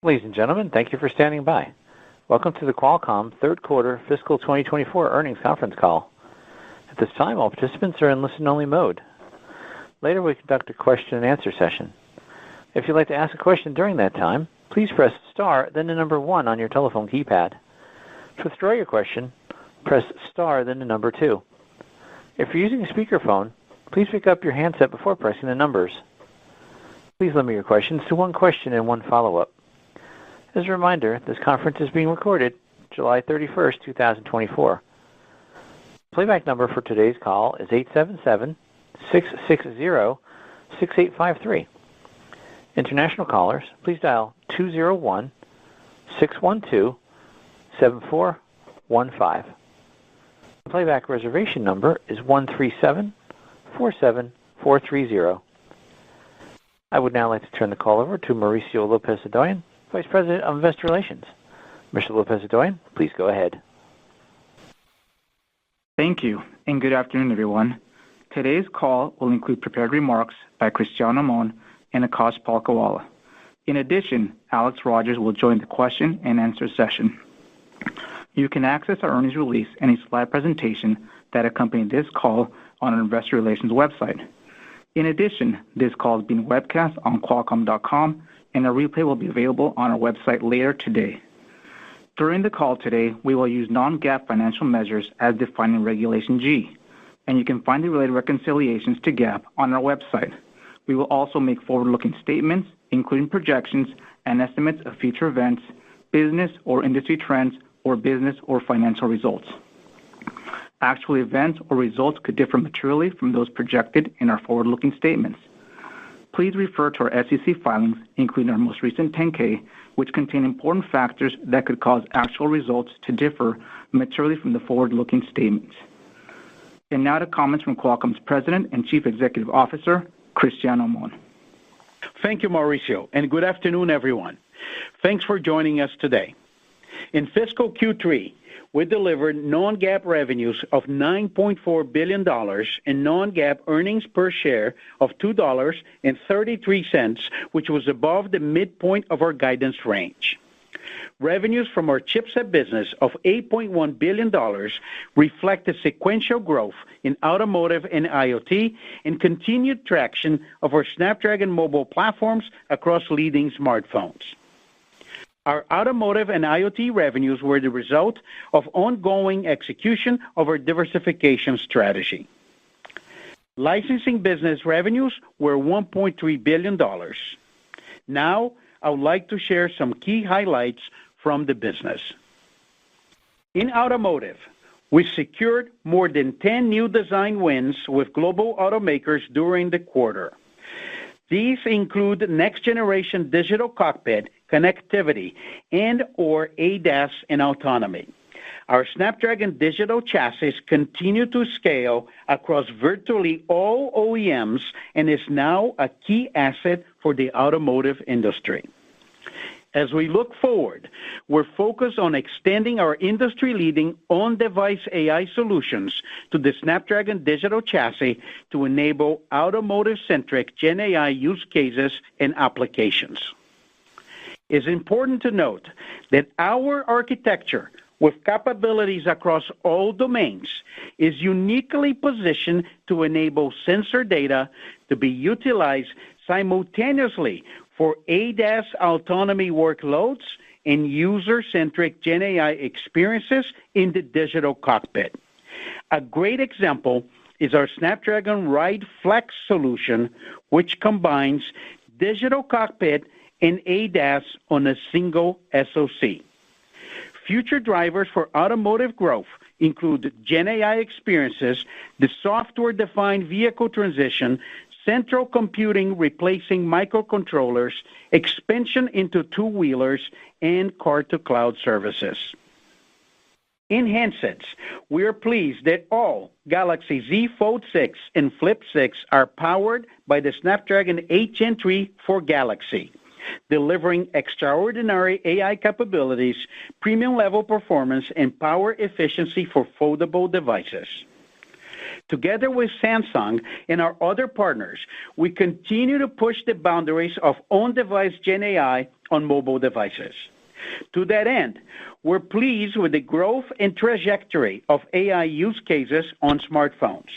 Ladies and gentlemen, thank you for standing by. Welcome to the Qualcomm third quarter fiscal 2024 earnings conference call. At this time, all participants are in listen-only mode. Later, we conduct a question-and-answer session. If you'd like to ask a question during that time, please press star, then the number 1 on your telephone keypad. To withdraw your question, press star, then the number 2. If you're using a speakerphone, please pick up your handset before pressing the numbers. Please limit your questions to one question and one follow-up. As a reminder, this conference is being recorded July 31st, 2024. Playback number for today's call is 877-660-6853. International callers, please dial 201-612-7415. The playback reservation number is 137-47430. I would now like to turn the call over to Mauricio Lopez-Adoyan, Vice President of Investor Relations. Mr. Lopez-Adoyan, please go ahead. Thank you, and good afternoon, everyone. Today's call will include prepared remarks by Cristiano Amon and Akash Palkhiwala. In addition, Alex Rogers will join the question-and-answer session. You can access our earnings release and a slide presentation that accompany this call on our Investor Relations website. In addition, this call is being webcast on Qualcomm.com, and a replay will be available on our website later today. During the call today, we will use non-GAAP financial measures as defined in Regulation G, and you can find the related reconciliations to GAAP on our website. We will also make forward-looking statements, including projections and estimates of future events, business or industry trends, or business or financial results. Actual events or results could differ materially from those projected in our forward-looking statements. Please refer to our SEC filings, including our most recent 10-K, which contain important factors that could cause actual results to differ materially from the forward-looking statements. And now to comments from Qualcomm's President and Chief Executive Officer, Cristiano Amon. Thank you, Mauricio, and good afternoon, everyone. Thanks for joining us today. In fiscal Q3, we delivered non-GAAP revenues of $9.4 billion and non-GAAP earnings per share of $2.33, which was above the midpoint of our guidance range. Revenues from our chipset business of $8.1 billion reflect the sequential growth in automotive and IoT and continued traction of our Snapdragon mobile platforms across leading smartphones. Our automotive and IoT revenues were the result of ongoing execution of our diversification strategy. Licensing business revenues were $1.3 billion. Now, I would like to share some key highlights from the business. In automotive, we secured more than 10 new design wins with global automakers during the quarter. These include next-generation digital cockpit, connectivity, and/or ADAS and autonomy. Our Snapdragon digital chassis continue to scale across virtually all OEMs and is now a key asset for the automotive industry. As we look forward, we're focused on extending our industry-leading on-device AI solutions to the Snapdragon digital chassis to enable automotive-centric Gen AI use cases and applications. It's important to note that our architecture, with capabilities across all domains, is uniquely positioned to enable sensor data to be utilized simultaneously for ADAS autonomy workloads and user-centric Gen AI experiences in the digital cockpit. A great example is our Snapdragon Ride Flex solution, which combines digital cockpit and ADAS on a single SoC. Future drivers for automotive growth include Gen AI experiences, the software-defined vehicle transition, central computing replacing microcontrollers, expansion into two-wheelers, and car-to-cloud services. In handsets, we are pleased that all Galaxy Z Fold 6 and Flip 6 are powered by the Snapdragon 8 Gen 3 for Galaxy, delivering extraordinary AI capabilities, premium-level performance, and power efficiency for foldable devices. Together with Samsung and our other partners, we continue to push the boundaries of on-device Gen AI on mobile devices. To that end, we're pleased with the growth and trajectory of AI use cases on smartphones.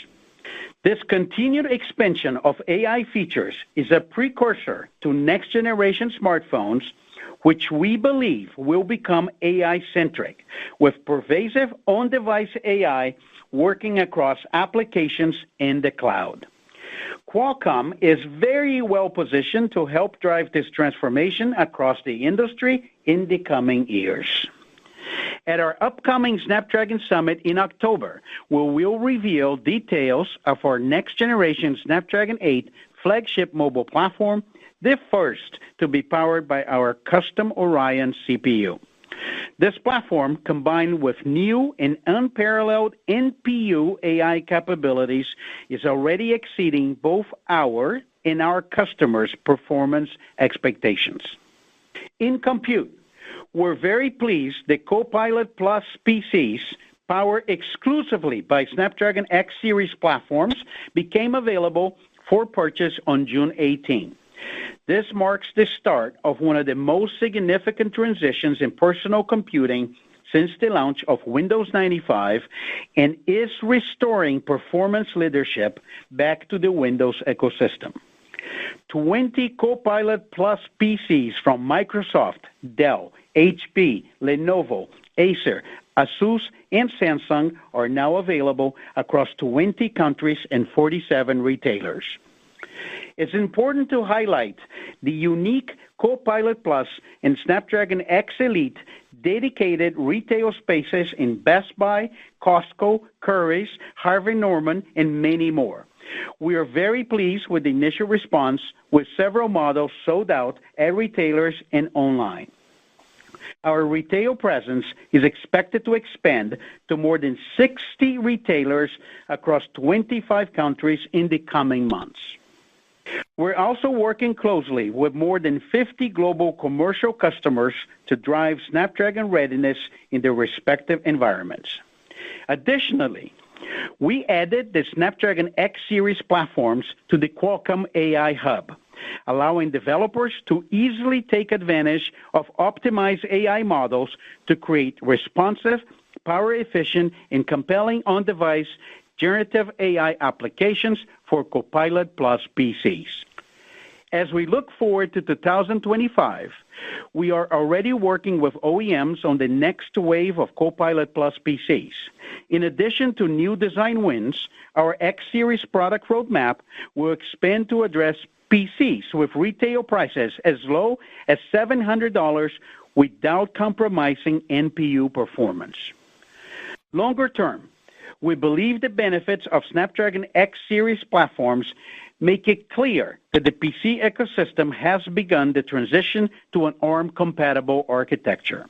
This continued expansion of AI features is a precursor to next-generation smartphones, which we believe will become AI-centric, with pervasive on-device AI working across applications in the cloud. Qualcomm is very well positioned to help drive this transformation across the industry in the coming years. At our upcoming Snapdragon Summit in October, we will reveal details of our next-generation Snapdragon 8 flagship mobile platform, the first to be powered by our custom Orion CPU. This platform, combined with new and unparalleled NPU AI capabilities, is already exceeding both our and our customers' performance expectations. In compute, we're very pleased that Copilot Plus PCs, powered exclusively by Snapdragon X Series platforms, became available for purchase on June 18. This marks the start of one of the most significant transitions in personal computing since the launch of Windows 95 and is restoring performance leadership back to the Windows ecosystem. 20 Copilot Plus PCs from Microsoft, Dell, HP, Lenovo, Acer, Asus, and Samsung are now available across 20 countries and 47 retailers. It's important to highlight the unique Copilot Plus and Snapdragon X Elite dedicated retail spaces in Best Buy, Costco, Currys, Harvey Norman, and many more. We are very pleased with the initial response, with several models sold out at retailers and online. Our retail presence is expected to expand to more than 60 retailers across 25 countries in the coming months. We're also working closely with more than 50 global commercial customers to drive Snapdragon readiness in their respective environments. Additionally, we added the Snapdragon X Series platforms to the Qualcomm AI Hub, allowing developers to easily take advantage of optimized AI models to create responsive, power-efficient, and compelling on-device generative AI applications for Copilot Plus PCs. As we look forward to 2025, we are already working with OEMs on the next wave of Copilot Plus PCs. In addition to new design wins, our X Series product roadmap will expand to address PCs with retail prices as low as $700 without compromising NPU performance. Longer term, we believe the benefits of Snapdragon X Series platforms make it clear that the PC ecosystem has begun the transition to an ARM-compatible architecture.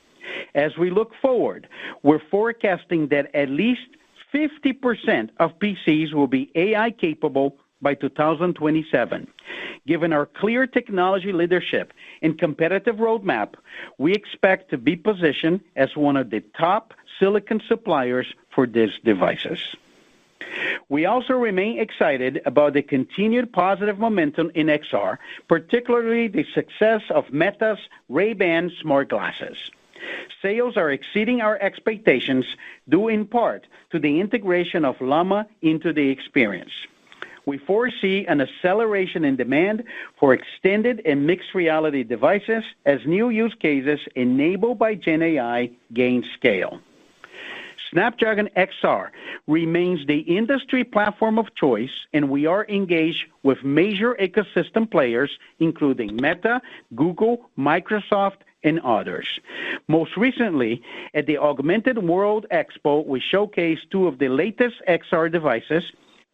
As we look forward, we're forecasting that at least 50% of PCs will be AI-capable by 2027. Given our clear technology leadership and competitive roadmap, we expect to be positioned as one of the top silicon suppliers for these devices. We also remain excited about the continued positive momentum in XR, particularly the success of Meta's Ray-Ban smart glasses. Sales are exceeding our expectations due in part to the integration of Llama into the experience. We foresee an acceleration in demand for extended and mixed reality devices as new use cases enabled by Gen AI gain scale. Snapdragon XR remains the industry platform of choice, and we are engaged with major ecosystem players, including Meta, Google, Microsoft, and others. Most recently, at the Augmented World Expo, we showcased two of the latest XR devices,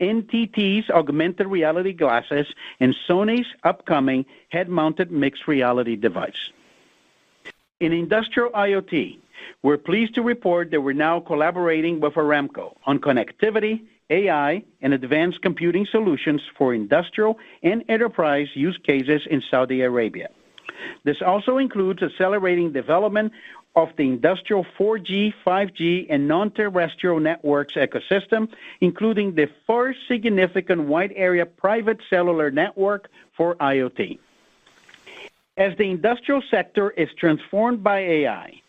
NTT's augmented reality glasses and Sony's upcoming head-mounted mixed reality device. In industrial IoT, we're pleased to report that we're now collaborating with Aramco on connectivity, AI, and advanced computing solutions for industrial and enterprise use cases in Saudi Arabia. This also includes accelerating development of the industrial 4G, 5G, and non-terrestrial networks ecosystem, including the first significant wide area private cellular network for IoT. As the industrial sector is transformed by AI,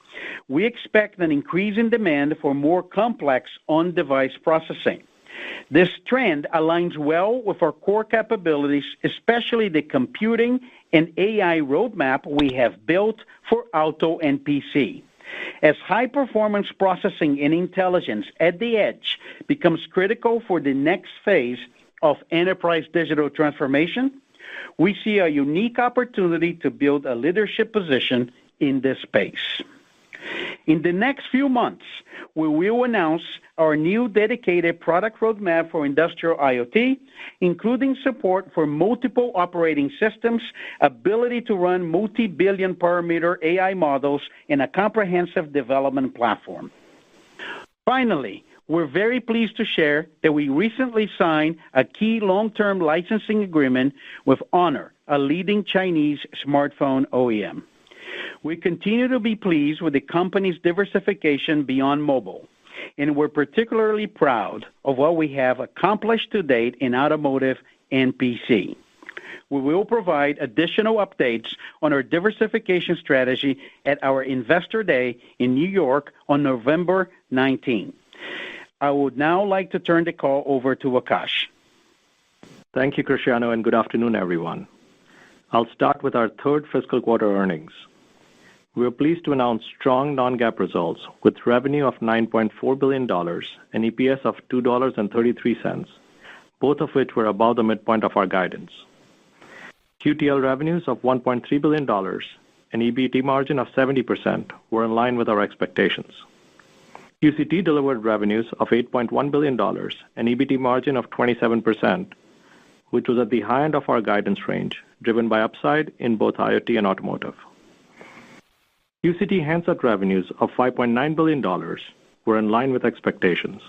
we expect an increase in demand for more complex on-device processing. This trend aligns well with our core capabilities, especially the computing and AI roadmap we have built for auto and PC. As high-performance processing and intelligence at the edge becomes critical for the next phase of enterprise digital transformation, we see a unique opportunity to build a leadership position in this space. In the next few months, we will announce our new dedicated product roadmap for industrial IoT, including support for multiple operating systems, ability to run multi-billion parameter AI models, and a comprehensive development platform. Finally, we're very pleased to share that we recently signed a key long-term licensing agreement with Honor, a leading Chinese smartphone OEM. We continue to be pleased with the company's diversification beyond mobile, and we're particularly proud of what we have accomplished to date in automotive and PC. We will provide additional updates on our diversification strategy at our Investor Day in New York on November 19. I would now like to turn the call over to Akash. Thank you, Cristiano, and good afternoon, everyone. I'll start with our third fiscal quarter earnings. We are pleased to announce strong non-GAAP results with revenue of $9.4 billion and EPS of $2.33, both of which were above the midpoint of our guidance. QTL revenues of $1.3 billion and EBT margin of 70% were in line with our expectations. QCT delivered revenues of $8.1 billion and EBT margin of 27%, which was at the high end of our guidance range, driven by upside in both IoT and automotive. QCT handset revenues of $5.9 billion were in line with expectations,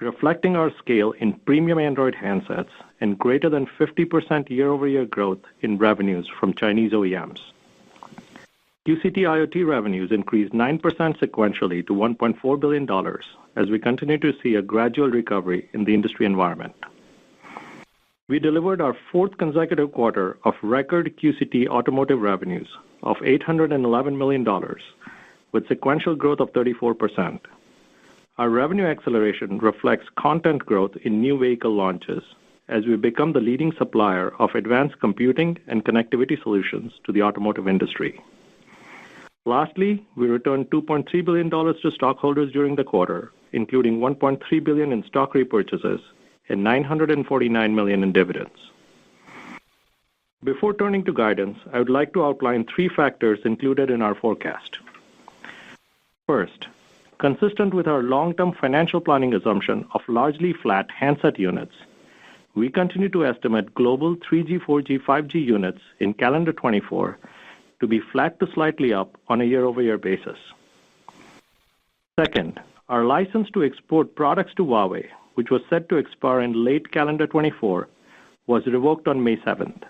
reflecting our scale in premium Android handsets and greater than 50% year-over-year growth in revenues from Chinese OEMs. QCT IoT revenues increased 9% sequentially to $1.4 billion as we continue to see a gradual recovery in the industry environment. We delivered our fourth consecutive quarter of record QCT automotive revenues of $811 million, with sequential growth of 34%. Our revenue acceleration reflects content growth in new vehicle launches as we become the leading supplier of advanced computing and connectivity solutions to the automotive industry. Lastly, we returned $2.3 billion to stockholders during the quarter, including $1.3 billion in stock repurchases and $949 million in dividends. Before turning to guidance, I would like to outline three factors included in our forecast. First, consistent with our long-term financial planning assumption of largely flat handset units, we continue to estimate global 3G, 4G, 5G units in calendar 24 to be flat to slightly up on a year-over-year basis. Second, our license to export products to Huawei, which was set to expire in late calendar 24, was revoked on May 7th.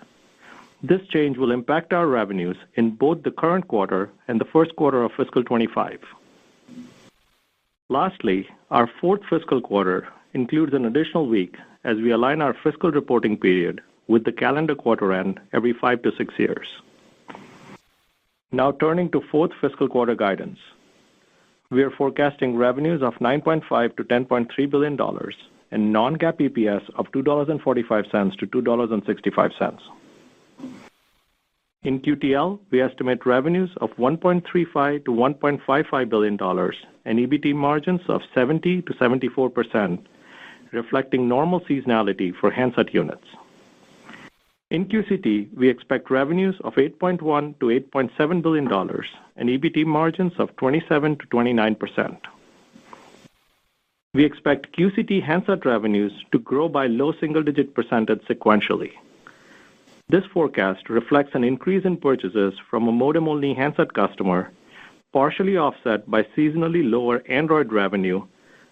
This change will impact our revenues in both the current quarter and the first quarter of fiscal 25. Lastly, our fourth fiscal quarter includes an additional week as we align our fiscal reporting period with the calendar quarter end every 5 to 6 years. Now turning to fourth fiscal quarter guidance. We are forecasting revenues of $9.5 to $10.3 billion and non-GAAP EPS of $2.45 to $2.65. In QTL, we estimate revenues of $1.35 to $1.55 billion and EBT margins of 70 to 74%, reflecting normal seasonality for handset units. In QCT, we expect revenues of $8.1 to $8.7 billion and EBT margins of 27 to 29%. We expect QCT handset revenues to grow by low single-digit percentage sequentially. This forecast reflects an increase in purchases from a modem-only handset customer, partially offset by seasonally lower Android revenue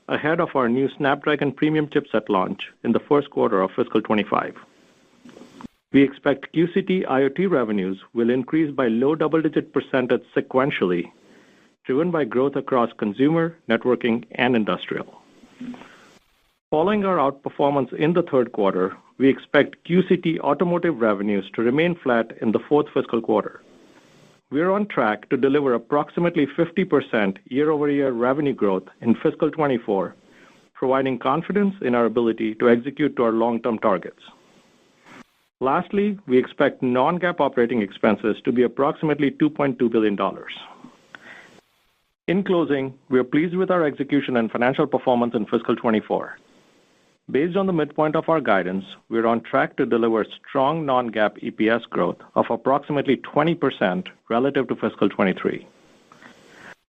ahead of our new Snapdragon premium chipset launch in the first quarter of fiscal 25. We expect QCT IoT revenues will increase by low double-digit percentage sequentially, driven by growth across consumer, networking, and industrial. Following our outperformance in the third quarter, we expect QCT automotive revenues to remain flat in the fourth fiscal quarter. we're on track to deliver approximately 50% year-over-year revenue growth in fiscal 24, providing confidence in our ability to execute to our long-term targets. Lastly, we expect non-GAAP operating expenses to be approximately $2.2 billion. In closing, we are pleased with our execution and financial performance in fiscal 24. Based on the midpoint of our guidance, we're on track to deliver strong non-GAAP EPS growth of approximately 20% relative to fiscal 23.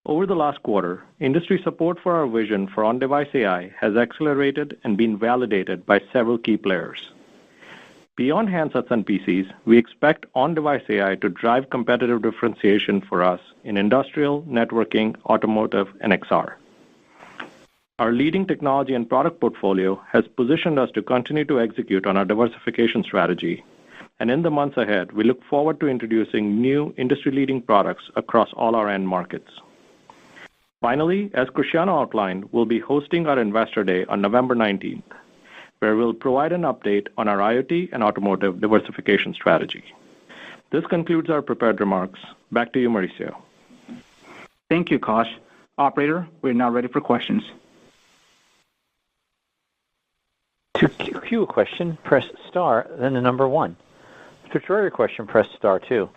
Over the last quarter, industry support for our vision for on-device AI has accelerated and been validated by several key players. Beyond handsets and PCs, we expect on-device AI to drive competitive differentiation for us in industrial, networking, automotive, and XR. Our leading technology and product portfolio has positioned us to continue to execute on our diversification strategy, and in the months ahead, we look forward to introducing new industry-leading products across all our end markets. Finally, as Cristiano outlined, we'll be hosting our Investor Day on November 19th, where we'll provide an update on our IoT and automotive diversification strategy. This concludes our prepared remarks. Back to you, Mauricio. Thank you, Kash. Operator, we're now ready for questions. To queue a question, press star, then the number 1. To withdraw your question, press star 2.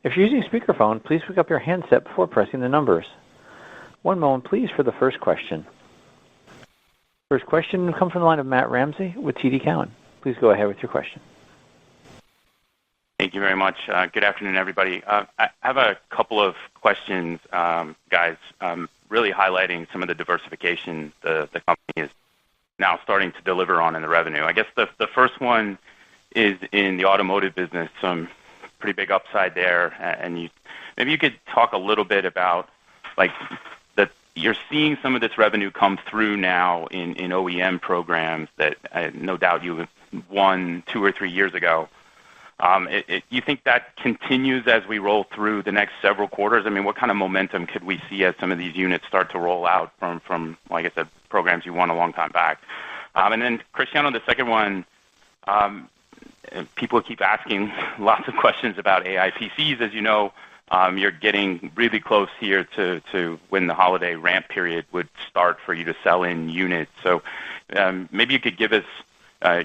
If you're using a speakerphone, please pick up your handset before pressing the numbers. One moment, please, for the first question. First question will come from the line of Matt Ramsey with TD Cowen. Please go ahead with your question. Thank you very much. Good afternoon, everybody. I have a couple of questions, guys, really highlighting some of the diversification the company is now starting to deliver on in the revenue. I guess the first one is in the automotive business, some pretty big upside there, and maybe you could talk a little bit about like that you're seeing some of this revenue come through now in OEM programs that no doubt you won 2 or 3 years ago. You think that continues as we roll through the next several quarters? I mean, what kind of momentum could we see as some of these units start to roll out from like I said, programs you won a long time back? And then, Cristiano, the second one, people keep asking lots of questions about AI PCs. As you know, you're getting really close here to when the holiday ramp period would start for you to sell in units. So maybe you could give us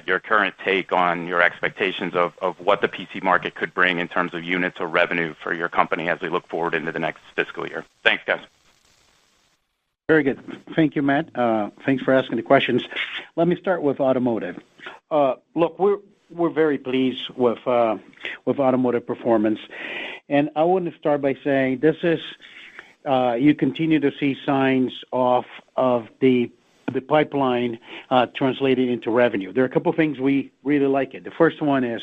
your current take on your expectations of what the PC market could bring in terms of units or revenue for your company as we look forward into the next fiscal year. Thanks, guys. Very good. Thank you, Matt. Thanks for asking the questions. Let me start with automotive. Look, we're very pleased with automotive performance, and I want to start by saying this is you continue to see signs of the pipeline translated into revenue. There are a couple of things we really like it. The first one is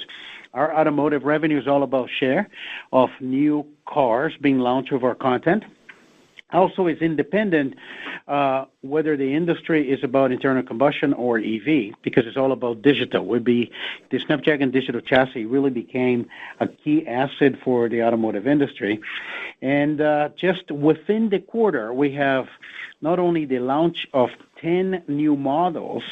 our automotive revenue is all about share of new cars being launched with our content. Also, is independent whether the industry is about internal combustion or EV, because it's all about digital. The Snapdragon Digital Chassis really became a key asset for the automotive industry. And just within the quarter, we have not only the launch of 10 new models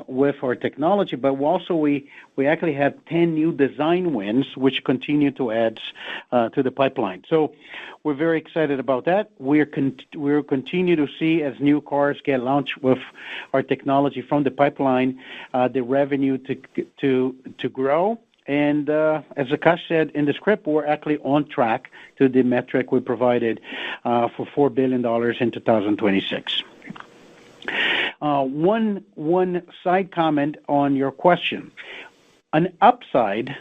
with our technology, but we actually have 10 new design wins, which continue to add to the pipeline. So we're very excited about that. We'll continue to see as new cars get launched with our technology from the pipeline, the revenue to grow. And as Akash said in the script, we're actually on track to the metric we provided for $4 billion in 2026. One side comment on your question. An upside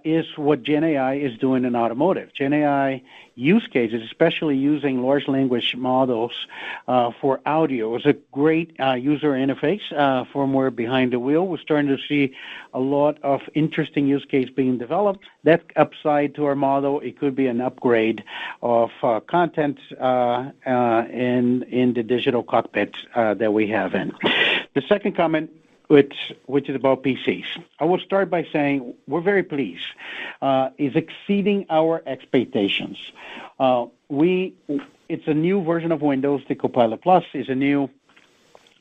is what Gen AI is doing in automotive. Gen AI use cases, especially using large language models for audio, is a great user interface from where behind the wheel. We're starting to see a lot of interesting use case being developed. That upside to our model, it could be an upgrade of content in the digital cockpit that we have in. The second comment, which is about PCs. I will start by saying we're very pleased. Is exceeding our expectations. It's a new version of Windows. The Copilot Plus is a new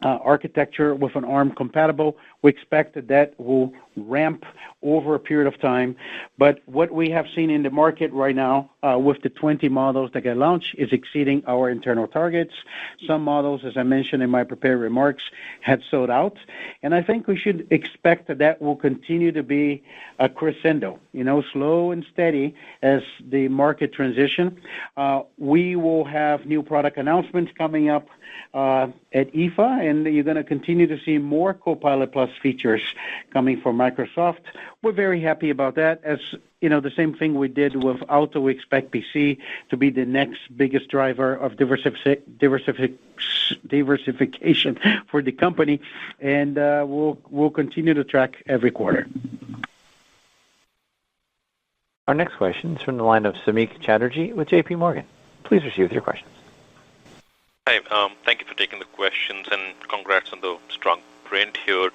architecture with an ARM compatible. We expect that will ramp over a period of time. But what we have seen in the market right now with the 20 models that get launched is exceeding our internal targets. Some models, as I mentioned in my prepared remarks, had sold out. And I think we should expect that will continue to be a crescendo, slow and steady as the market transition. We will have new product announcements coming up at IFA, and you're going to continue to see more Copilot Plus features coming from Microsoft. We're very happy about that. As the same thing we did with Auto, we expect PC to be the next biggest driver of diversification for the company, and we'll continue to track every quarter. Our next question is from the line of Samik Chatterjee with J.P. Morgan. Please proceed with your questions. Hi, thank you for taking the questions, and congrats on the strong print here.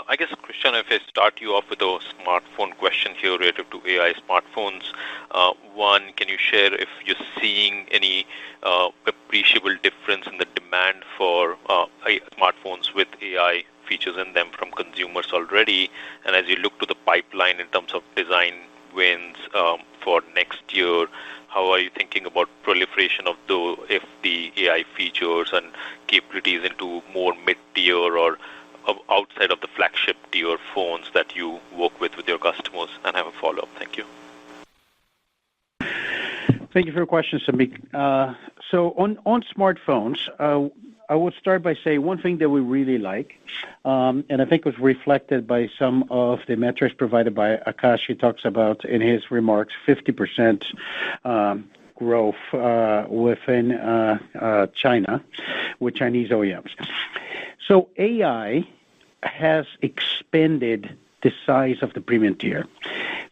I guess, Cristiano, if I start you off with a smartphone question here related to AI smartphones. One, can you share if you're seeing any appreciable difference in the demand for smartphones with AI features in them from consumers already? And as you look to the pipeline in terms of design wins for next year, how are you thinking about proliferation of the AI features and capabilities into more mid-tier or outside of the flagship tier phones that you work with your customers? And I have a follow-up. Thank you. Thank you for your question, Samik. So on smartphones, I would start by saying one thing that we really like, and I think was reflected by some of the metrics provided by Akash. He talks about in his remarks 50% growth within China with Chinese OEMs. So AI has expanded the size of the premium tier.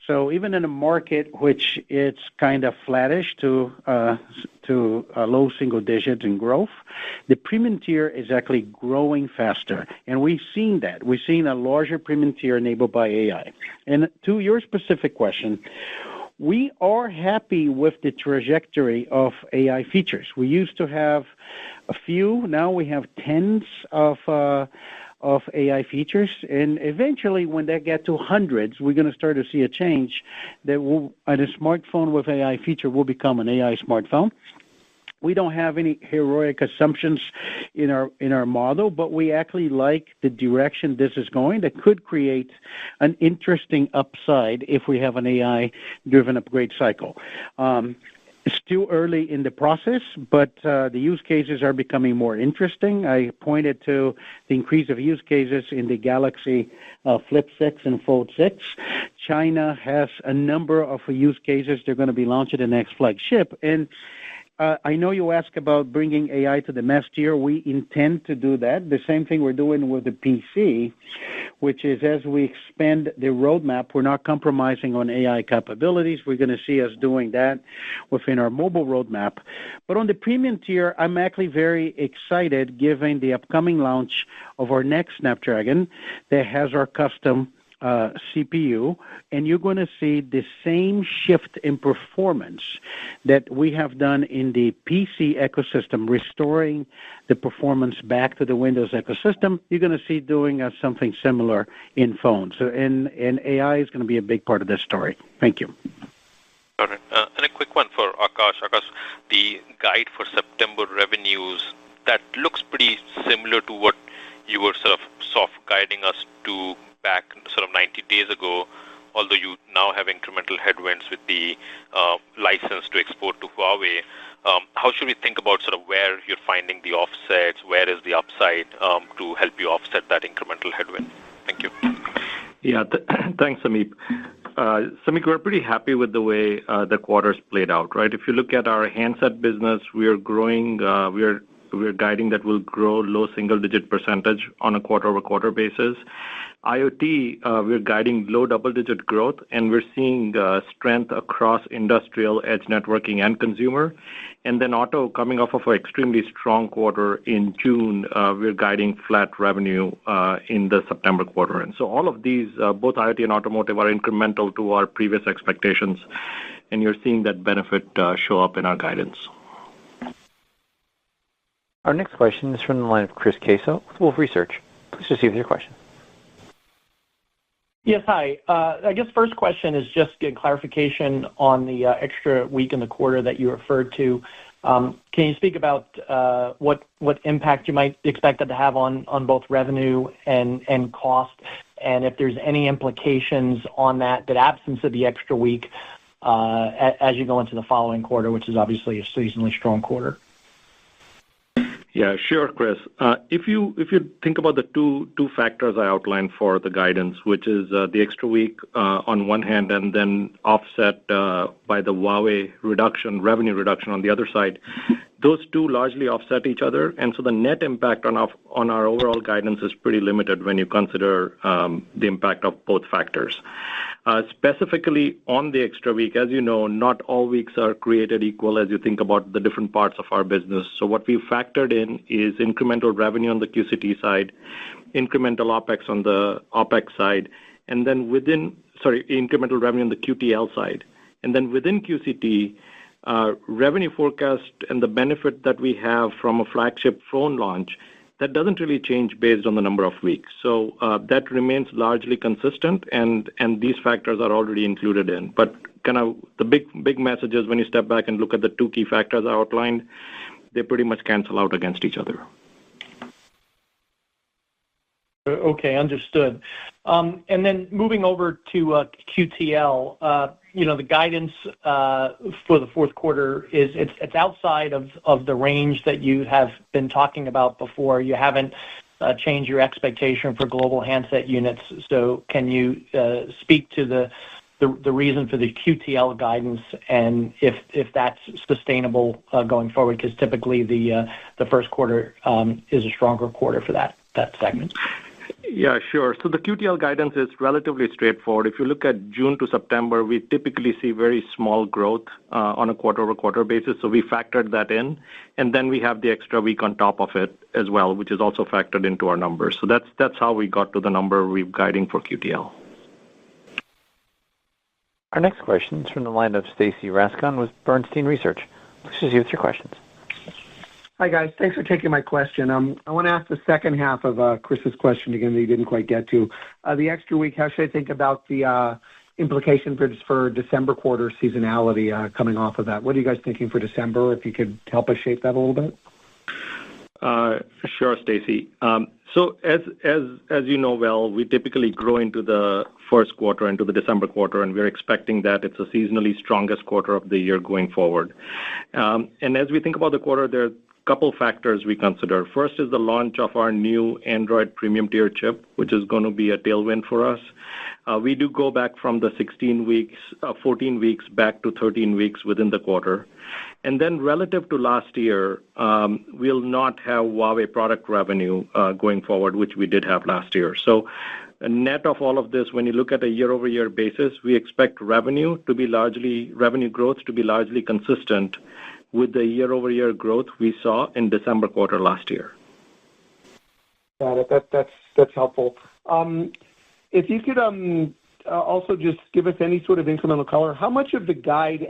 So even in a market which it's kind of flattish to low single digits in growth, the premium tier is actually growing faster. And we've seen that. We've seen a larger premium tier enabled by AI. And to your specific question, we are happy with the trajectory of AI features. We used to have a few. Now we have tens of AI features, and eventually when they get to hundreds, we're going to start to see a change that a smartphone with AI feature will become an AI smartphone. We don't have any heroic assumptions in our model, but we actually like the direction this is going. That could create an interesting upside if we have an AI-driven upgrade cycle. It's still early in the process, but the use cases are becoming more interesting. I pointed to the increase of use cases in the Galaxy Flip 6 and Fold 6. China has a number of use cases they're going to be launching the next flagship. And I know you asked about bringing AI to the mass tier. We intend to do that. The same thing we're doing with the PC, which is as we expand the roadmap, we're not compromising on AI capabilities. We're going to see us doing that within our mobile roadmap. But on the premium tier, I'm actually very excited given the upcoming launch of our next Snapdragon that has our custom CPU, and you're going to see the same shift in performance that we have done in the PC ecosystem, restoring the performance back to the Windows ecosystem. You're going to see doing something similar in phones. And AI is going to be a big part of this story. Thank you. Got it. And a quick one for Akash. Akash, the guide for September revenues, that looks pretty similar to what you were sort of soft guiding us to back sort of 90 days ago, although you now have incremental headwinds with the license to export to Huawei. How should we think about sort of where you're finding the offsets? Where is the upside to help you offset that incremental headwind? Thank you. Yeah, thanks, Samik. Samik, we're pretty happy with the way the quarters played out, right? If you look at our handset business, we are growing. We're guiding that will grow low single-digit percentage on a quarter-over-quarter basis. IoT, we're guiding low double-digit growth, and we're seeing strength across industrial, edge networking, and consumer. And then auto, coming off of an extremely strong quarter in June, we're guiding flat revenue in the September quarter. And so all of these, both IoT and automotive, are incremental to our previous expectations, and you're seeing that benefit show up in our guidance. Our next question is from the line of Chris Caso with Wolfe Research. Please proceed with your question. Yes, hi. I guess first question is just a clarification on the extra week in the quarter that you referred to. Can you speak about what impact you might expect it to have on both revenue and cost, and if there's any implications on that absence of the extra week as you go into the following quarter, which is obviously a seasonally strong quarter? Yeah, sure, Chris. If you think about the two factors I outlined for the guidance, which is the extra week on one hand, and then offset by the Huawei revenue reduction on the other side, those two largely offset each other, and so the net impact on our overall guidance is pretty limited when you consider the impact of both factors. Specifically on the extra week, as you know, not all weeks are created equal as you think about the different parts of our business. So what we've factored in is incremental revenue on the QCT side, incremental OpEx on the OpEx side, and then incremental revenue on the QTL side. And then within QCT, revenue forecast and the benefit that we have from a flagship phone launch, that doesn't really change based on the number of weeks. So that remains largely consistent, and these factors are already included in. But kind of the big message is when you step back and look at the two key factors I outlined, they pretty much cancel out against each other. Okay, understood. And then moving over to QTL, the guidance for the fourth quarter is it's outside of the range that you have been talking about before. You haven't changed your expectation for global handset units. So can you speak to the reason for the QTL guidance and if that's sustainable going forward? Because typically the first quarter is a stronger quarter for that segment. Yeah, sure. So the QTL guidance is relatively straightforward. If you look at June to September, we typically see very small growth on a quarter-over-quarter basis. So we factored that in, and then we have the extra week on top of it as well, which is also factored into our numbers. So that's how we got to the number we're guiding for QTL. Our next question is from the line of Stacy Rasgon with Bernstein Research. Please proceed with your questions. Hi, guys. Thanks for taking my question. I want to ask the second half of Chris's question again that he didn't quite get to. The extra week, how should I think about the implication for December quarter seasonality coming off of that? What are you guys thinking for December, if you could help us shape that a little bit? Sure, Stacy. So as you know well, we typically grow into the first quarter, into the December quarter, and we're expecting that it's a seasonally strongest quarter of the year going forward. And as we think about the quarter, there are couple factors we consider. First is the launch of our new Android premium tier chip, which is going to be a tailwind for us. We do go back from the 14 weeks back to 13 weeks within the quarter. And then relative to last year, we'll not have Huawei product revenue going forward, which we did have last year. So a net of all of this, when you look at a year-over-year basis, we expect revenue growth to be largely consistent with the year-over-year growth we saw in December quarter last year. Got it. That's helpful. If you could also just give us any sort of incremental color, how much of the guide is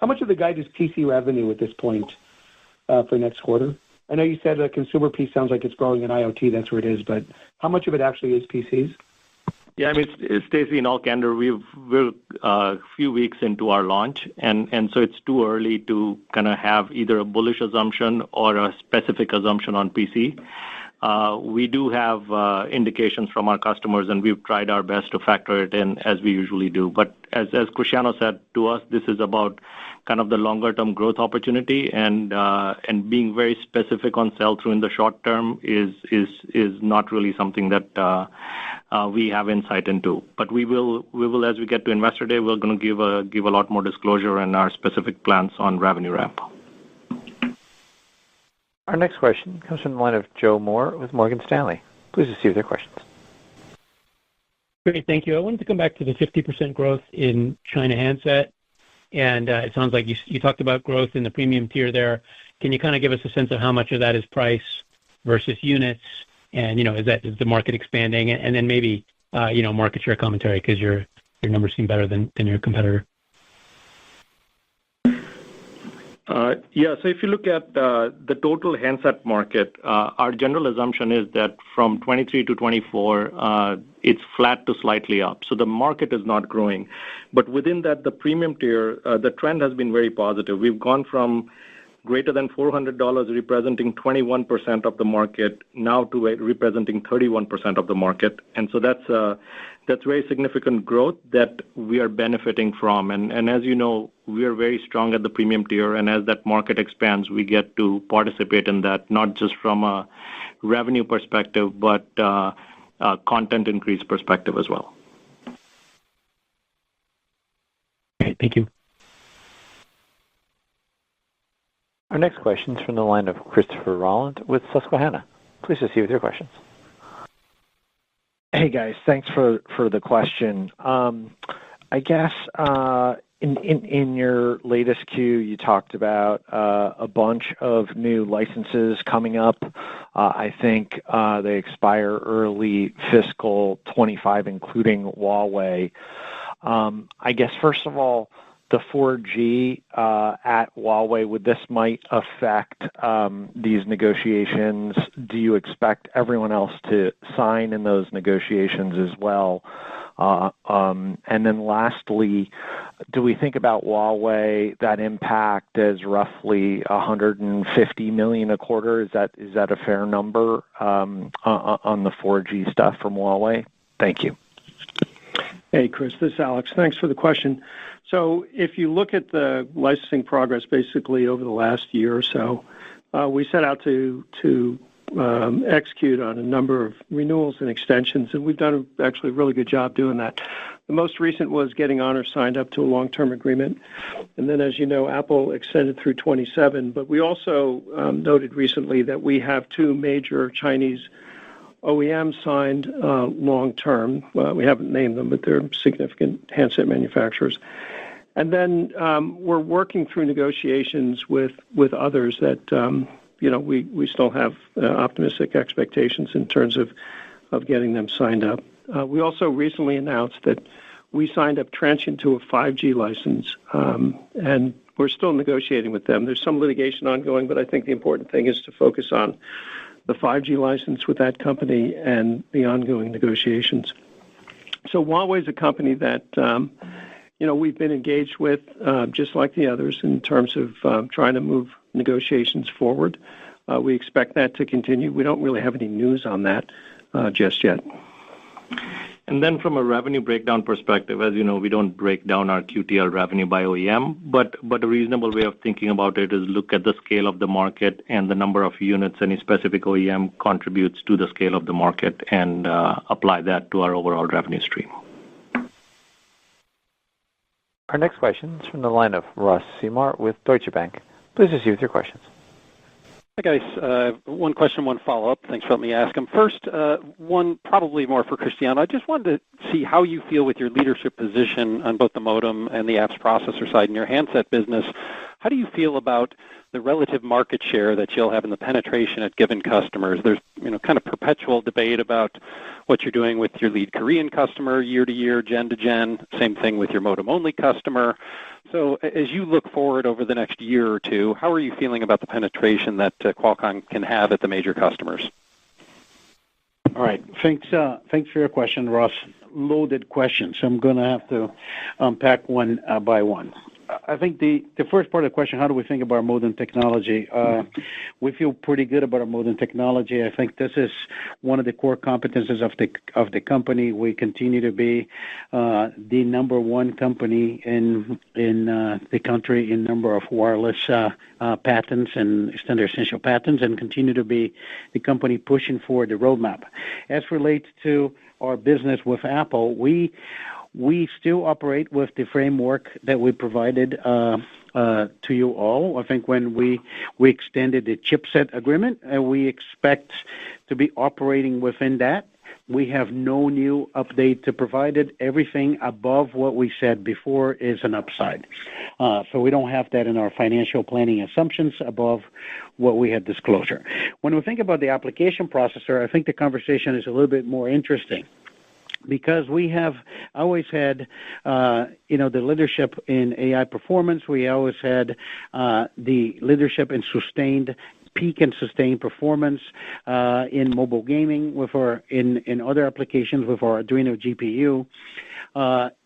PC revenue at this point for next quarter? I know you said the consumer piece sounds like it's growing in IoT, that's where it is, but how much of it actually is PCs? Yeah, I mean, Stacy, in all candor, we're a few weeks into our launch, and so it's too early to kind of have either a bullish assumption or a specific assumption on PC. We do have indications from our customers, and we've tried our best to factor it in as we usually do. But as Cristiano said to us, this is about kind of the longer-term growth opportunity, and being very specific on sell-through in the short term is not really something that we have insight into. But we will as we get to Investor Day, we're going to give a lot more disclosure and our specific plans on revenue ramp. Our next question comes from the line of Joe Moore with Morgan Stanley. Please proceed with your questions. Great, thank you. I wanted to come back to the 50% growth in China handset, and it sounds like you talked about growth in the premium tier there. Can you kind of give us a sense of how much of that is price versus units, and is the market expanding, and then maybe market share commentary, because your numbers seem better than your competitor. Yeah. So if you look at the total handset market, our general assumption is that from 23 to 24, it's flat to slightly up. So the market is not growing. But within that, the premium tier, the trend has been very positive. We've gone from greater than $400 representing 21% of the market now to representing 31% of the market. And so that's very significant growth that we are benefiting from. And as you know, we are very strong at the premium tier, and as that market expands, we get to participate in that, not just from a revenue perspective, but a content increase perspective as well. Okay, thank you. Our next question is from the line of Christopher Rolland with Susquehanna. Please proceed with your questions. Hey guys, thanks for the question. I guess in your latest Q, you talked about a bunch of new licenses coming up. I think they expire early fiscal 25, including Huawei. I guess first of all, the 4G at Huawei, would this might affect these negotiations? Do you expect everyone else to sign in those negotiations as well? And then lastly, do we think about Huawei, that impact as roughly $150 million a quarter? Is that a fair number on the 4G stuff from Huawei? Thank you. Hey, Chris, this is Alex. Thanks for the question. So if you look at the licensing progress basically over the last year or so, we set out to execute on a number of renewals and extensions, and we've done actually a really good job doing that. The most recent was getting Honor signed up to a long-term agreement. And then, as you know, Apple extended through 27, but we also noted recently that we have two major Chinese OEMs signed long-term. We haven't named them, but they're significant handset manufacturers. And then we're working through negotiations with others that, we still have optimistic expectations in terms of getting them signed up. We also recently announced that we signed up Transsion to a 5G license, and we're still negotiating with them. There's some litigation ongoing, but I think the important thing is to focus on the 5G license with that company and the ongoing negotiations. So Huawei is a company that, we've been engaged with, just like the others, in terms of trying to move negotiations forward. We expect that to continue. We don't really have any news on that just yet. And then from a revenue breakdown perspective, as you know, we don't break down our QTL revenue by OEM, but a reasonable way of thinking about it is look at the scale of the market and the number of units any specific OEM contributes to the scale of the market and apply that to our overall revenue stream. Our next question is from the line of Ross Seymore with Deutsche Bank. Please proceed with your questions. Hi, guys. One question, one follow-up. Thanks for letting me ask them. First, one probably more for Cristiano. I just wanted to see how you feel with your leadership position on both the modem and the apps processor side in your handset business. How do you feel about the relative market share that you'll have in the penetration at given customers? There's, kind of perpetual debate about what you're doing with your lead Korean customer year to year, gen to gen. Same thing with your modem-only customer. So as you look forward over the next year or two, how are you feeling about the penetration that Qualcomm can have at the major customers? All right. Thanks for your question, Ross. Loaded question, so I'm going to have to unpack one by one. I think the first part of the question, how do we think about our modem technology? We feel pretty good about our modem technology. I think this is one of the core competencies of the company. We continue to be the number one company in the country in number of wireless patents and standard essential patents, and continue to be the company pushing forward the roadmap. As relates to our business with Apple, we still operate with the framework that we provided to you all. I think when we extended the chipset agreement, we expect to be operating within that. We have no new update to provide it. Everything above what we said before is an upside. So we don't have that in our financial planning assumptions above what we had disclosure. When we think about the application processor, I think the conversation is a little bit more interesting, because we have always had, the leadership in AI performance. We always had the leadership in peak and sustained performance in mobile gaming in other applications with our Arduino GPU.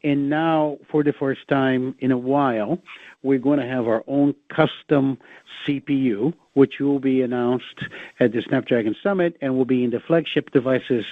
And now, for the first time in a while, we're going to have our own custom CPU, which will be announced at the Snapdragon Summit and will be in the flagship devices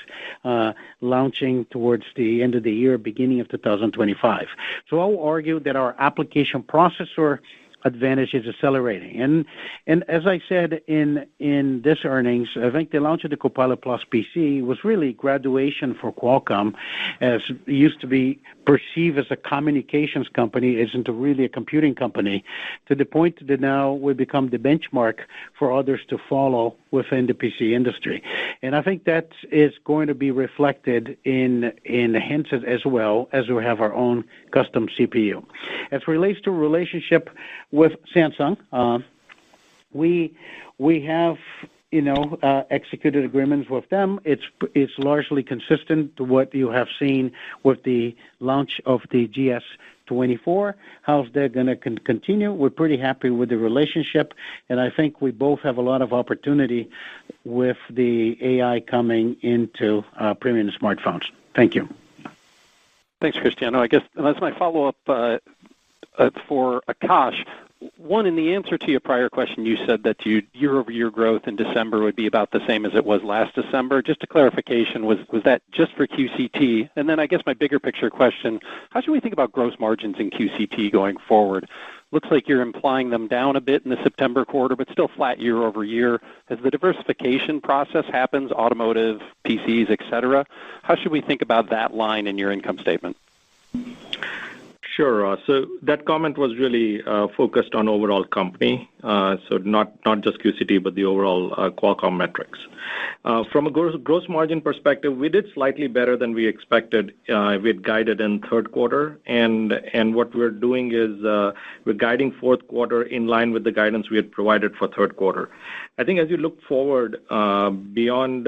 launching towards the end of the year, beginning of 2025. So I'll argue that our application processor advantage is accelerating. And as I said in this earnings, I think the launch of the Copilot Plus PC was really graduation for Qualcomm, as it used to be perceived as a communications company, isn't really a computing company, to the point that now we become the benchmark for others to follow within the PC industry. And I think that is going to be reflected in the handsets as well, as we have our own custom CPU. As relates to relationship with Samsung, we have executed agreements with them. It's largely consistent to what you have seen with the launch of the GS24. How's that going to continue? We're pretty happy with the relationship, and I think we both have a lot of opportunity with the AI coming into premium smartphones. Thank you. Thanks, Cristiano. I guess that's my follow-up for Akash. One, in the answer to your prior question, you said that year-over-year growth in December would be about the same as it was last December. Just a clarification, was that just for QCT? And then I guess my bigger picture question, how should we think about gross margins in QCT going forward? Looks like you're implying them down a bit in the September quarter, but still flat year-over-year. As the diversification process happens, automotive, PCs, et cetera, how should we think about that line in your income statement? Sure. So that comment was really focused on overall company, so not just QCT, but the overall Qualcomm metrics. From a gross margin perspective, we did slightly better than we expected. We had guided in third quarter, and what we're doing is we're guiding fourth quarter in line with the guidance we had provided for third quarter. I think as you look forward beyond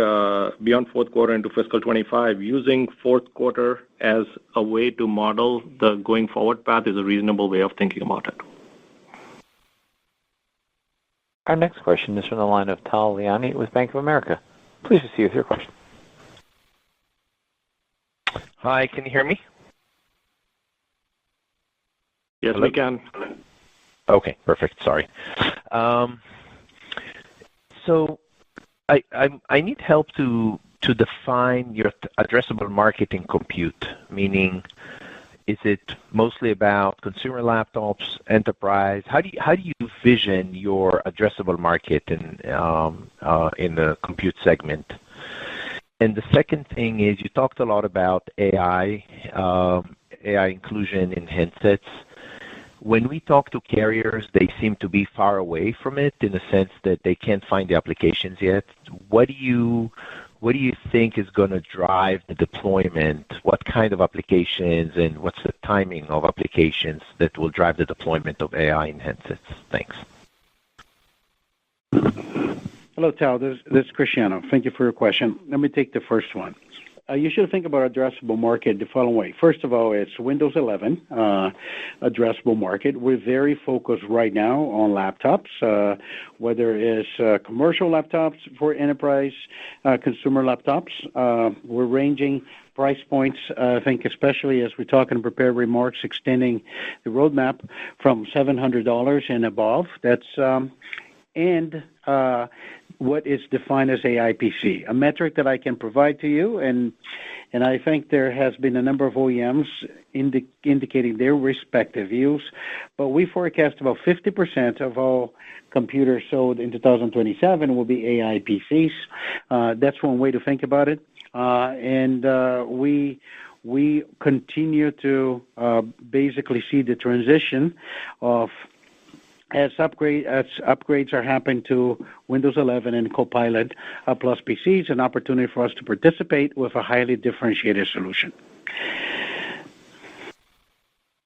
fourth quarter into fiscal 25, using fourth quarter as a way to model the going forward path is a reasonable way of thinking about it. Our next question is from the line of Tal Liani with Bank of America. Please proceed with your question. Hi, can you hear me? Yes, we can. Okay, perfect. Sorry. So I need help to define your addressable market in compute, meaning is it mostly about consumer laptops, enterprise? How do you vision your addressable market in the compute segment? And the second thing is you talked a lot about AI inclusion in handsets. When we talk to carriers, they seem to be far away from it in the sense that they can't find the applications yet. What do you think is going to drive the deployment? What kind of applications and what's the timing of applications that will drive the deployment of AI in handsets? Thanks. Hello, Tal. This is Cristiano. Thank you for your question. Let me take the first one. You should think about addressable market the following way. First of all, it's Windows 11 addressable market. We're very focused right now on laptops, whether it's commercial laptops for enterprise, consumer laptops. We're ranging price points, I think, especially as we talk in prepared remarks, extending the roadmap from $700 and above. That's and what is defined as AI PC, a metric that I can provide to you, and I think there has been a number of OEMs indicating their respective views, but we forecast about 50% of all computers sold in 2027 will be AI PCs. That's one way to think about it, and we continue to basically see the transition of as upgrades are happening to Windows 11 and Copilot Plus PCs, an opportunity for us to participate with a highly differentiated solution.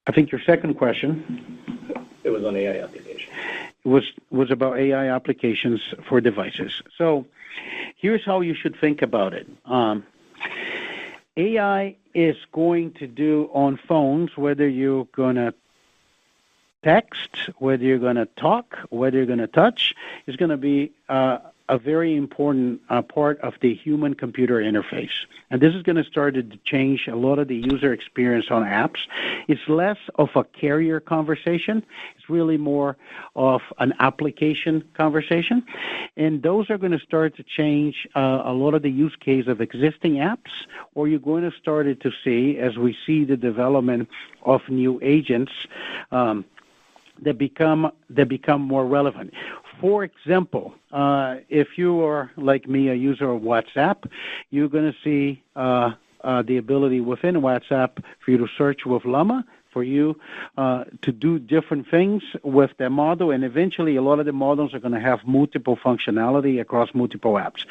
I think your second question. It was on AI applications. Was about AI applications for devices. So here's how you should think about it. AI is going to do on phones, whether you're going to text, whether you're going to talk, whether you're going to touch, is going to be a very important part of the human-computer interface. And this is going to start to change a lot of the user experience on apps. It's less of a carrier conversation. It's really more of an application conversation. And those are going to start to change a lot of the use case of existing apps, or you're going to start to see, as we see the development of new agents, that become more relevant. For example, if you are, like me, a user of WhatsApp, you're going to see the ability within WhatsApp for you to search with Llama, for you to do different things with the model, and eventually a lot of the models are going to have multiple functionality across multiple apps.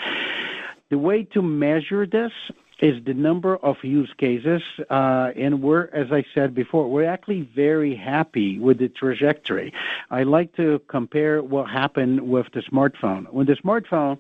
The way to measure this is the number of use cases, and we're, as I said before, we're actually very happy with the trajectory. I like to compare what happened with the smartphone. When the smartphone,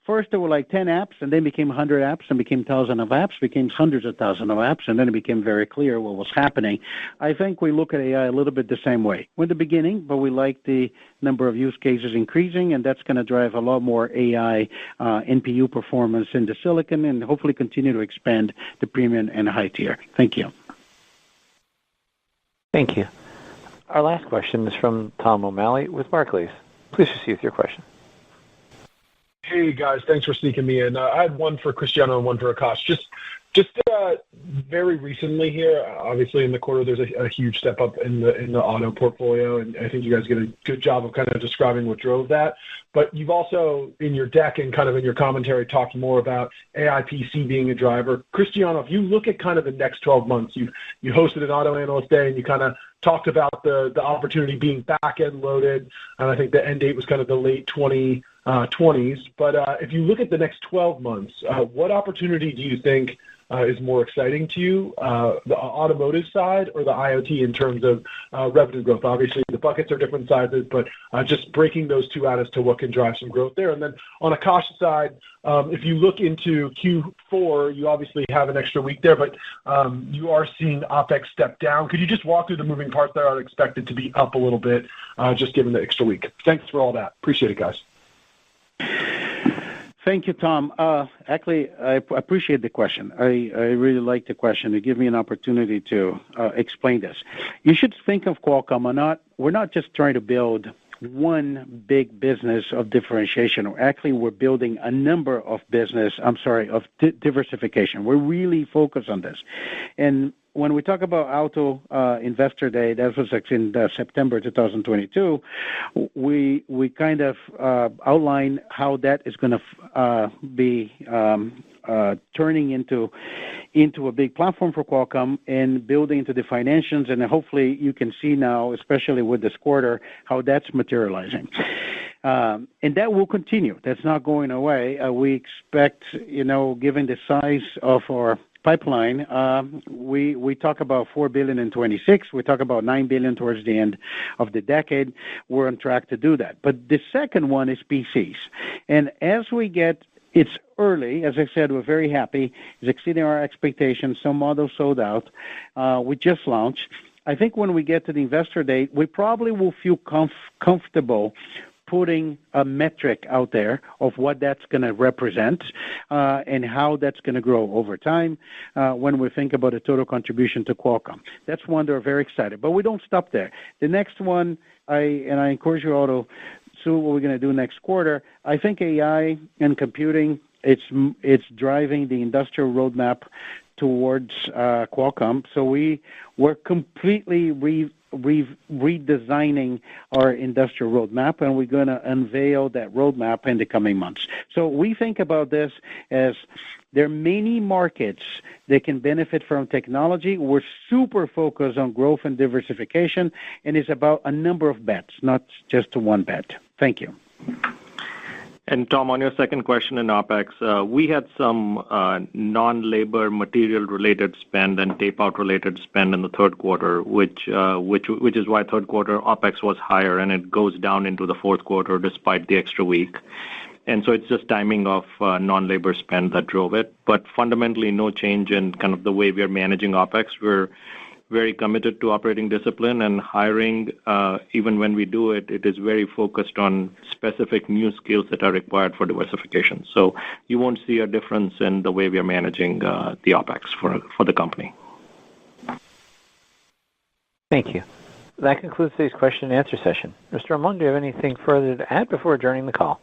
first there were like 10 apps, and then became 100 apps, and became thousands of apps, became hundreds of thousands of apps, and then it became very clear what was happening. I think we look at AI a little bit the same way. We're in the beginning, but we like the number of use cases increasing, and that's going to drive a lot more AI NPU performance in the silicon, and hopefully continue to expand the premium and high tier. Thank you. Thank you. Our last question is from Tom O'Malley with Barclays. Please proceed with your question. Hey guys, thanks for sneaking me in. I had one for Cristiano and one for Akash. Just very recently here, obviously in the quarter, there's a huge step up in the auto portfolio, and I think you guys did a good job of kind of describing what drove that. But you've also, in your deck and kind of in your commentary, talked more about AI PC being a driver. Cristiano, if you look at kind of the next 12 months, you hosted an Auto Analyst Day, and you kind of talked about the opportunity being back-end loaded, and I think the end date was kind of the late 2020s. But if you look at the next 12 months, what opportunity do you think is more exciting to you, the automotive side or the IoT in terms of revenue growth? Obviously, the buckets are different sizes, but just breaking those two out as to what can drive some growth there. And then on Akash's side, if you look into Q4, you obviously have an extra week there, but you are seeing OpEx step down. Could you just walk through the moving parts that are expected to be up a little bit, just given the extra week? Thanks for all that. Appreciate it, guys. Thank you, Tom. Actually, I appreciate the question. I really like the question. It gives me an opportunity to explain this. You should think of Qualcomm, we're not just trying to build one big business of differentiation. Actually, we're building a number of diversification. We're really focused on this. And when we talk about Auto Investor Day, that was in September 2022, we kind of outline how that is going to be turning into a big platform for Qualcomm and building into the financials. And hopefully you can see now, especially with this quarter, how that's materializing. And that will continue. That's not going away. We expect, given the size of our pipeline, we talk about $4 billion in 26. We talk about $9 billion towards the end of the decade. We're on track to do that. But the second one is PCs. And as we get, it's early, as I said, we're very happy. It's exceeding our expectations. Some models sold out. We just launched. I think when we get to the investor day, we probably will feel comfortable putting a metric out there of what that's going to represent and how that's going to grow over time when we think about a total contribution to Qualcomm. That's one that we're very excited. But we don't stop there. The next one, I encourage you all to see what we're going to do next quarter. I think AI and computing, it's driving the industrial roadmap towards Qualcomm. So we're completely redesigning our industrial roadmap, and we're going to unveil that roadmap in the coming months. So we think about this as there are many markets that can benefit from technology. We're super focused on growth and diversification, and it's about a number of bets, not just one bet. Thank you. And Tom, on your second question in OpEx, we had some non-labor material-related spend and tape-out related spend in the third quarter, which is why third quarter OpEx was higher, and it goes down into the fourth quarter despite the extra week. And so it's just timing of non-labor spend that drove it. But fundamentally, no change in kind of the way we are managing OpEx. We're very committed to operating discipline and hiring. Even when we do it, it is very focused on specific new skills that are required for diversification. So you won't see a difference in the way we are managing the OpEx for the company. Thank you. That concludes today's question and answer session. Mr. Ramon, do you have anything further to add before adjourning the call?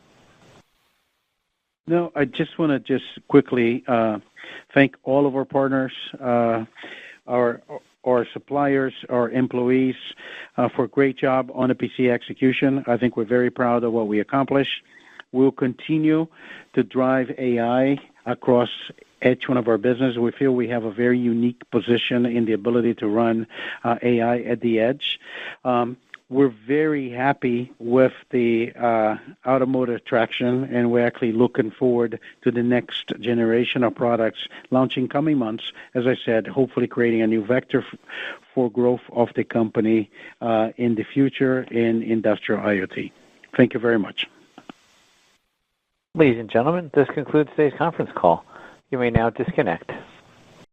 No, I just want to just quickly thank all of our partners, our suppliers, our employees for a great job on the PC execution. I think we're very proud of what we accomplished. We'll continue to drive AI across each one of our businesses. We feel we have a very unique position in the ability to run AI at the edge. We're very happy with the automotive traction, and we're actually looking forward to the next generation of products launching coming months. As I said, hopefully creating a new vector for growth of the company in the future in industrial IoT. Thank you very much. Ladies and gentlemen, this concludes today's conference call. You may now disconnect.